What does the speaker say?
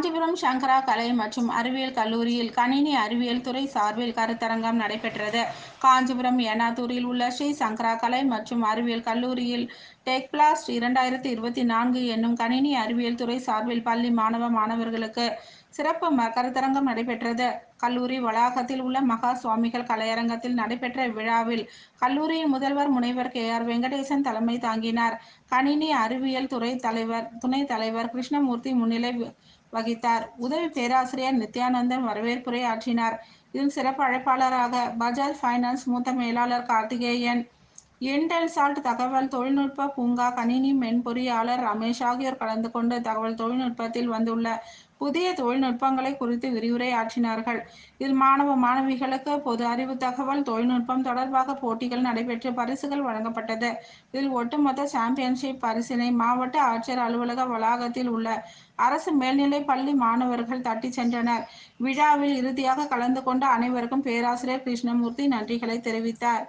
காஞ்சிபுரம் சங்கரா கலை மற்றும் அறிவியல் கல்லூரியில் கணினி அறிவியல் துறை சார்பில் கருத்தரங்கம் நடைபெற்றது. காஞ்சிபுரம் ஏனாத்தூரில் உள்ள ஸ்ரீ சங்கரா கலை மற்றும் அறிவியல் கல்லூரியில் டெக் பிளாஸ்ட் 2024 என்னும் கணினி அறிவியல் துறை சார்பில் பள்ளி மாணவர்களுக்கு சிறப்பு கருத்தரங்கம் நடைபெற்றது. கல்லூரி வளாகத்தில் உள்ள மகா சுவாமிகள் கலையரங்கத்தில் நடைபெற்ற விழாவில் கல்லூரியின் முதல்வர் முனைவர் KR வெங்கடேசன் தலைமை தாங்கினார். கணினி அறிவியல் துறை துணைத் தலைவர் கிருஷ்ணமூர்த்தி முன்னிலை வகித்தார். உதவி பேராசிரியர் நித்யானந்தன் வரவேற்புரை ஆற்றினார். இதில் சிறப்பு அழைப்பாளராக பஜாஜ் பைனான்ஸ் மூத்த மேலாளர் கார்த்திகேயன், இன்டெல்சால்ட் தகவல் தொழில்நுட்ப பூங்கா கணினி மென்பொறியாளர் ரமேஷ் ஆகியோர் கலந்து கொண்டு தகவல் தொழில்நுட்பத்தில் வந்துள்ள புதிய தொழில்நுட்பங்களை குறித்து விரிவுரை ஆற்றினார்கள். இதில் மாணவிகளுக்கு பொது அறிவு தகவல் தொழில்நுட்பம் தொடர்பாக போட்டிகள் நடைபெற்று பரிசுகள் வழங்கப்பட்டது. இதில் ஒட்டுமொத்த சாம்பியன்ஷிப் பரிசினை மாவட்ட ஆட்சியர் அலுவலக வளாகத்தில் உள்ள அரசு மேல்நிலைப் பள்ளி மாணவர்கள் தட்டி சென்றனர். விழாவில் இறுதியாக கலந்து கொண்ட அனைவருக்கும் பேராசிரியர் கிருஷ்ணமூர்த்தி நன்றிகளை தெரிவித்தார்.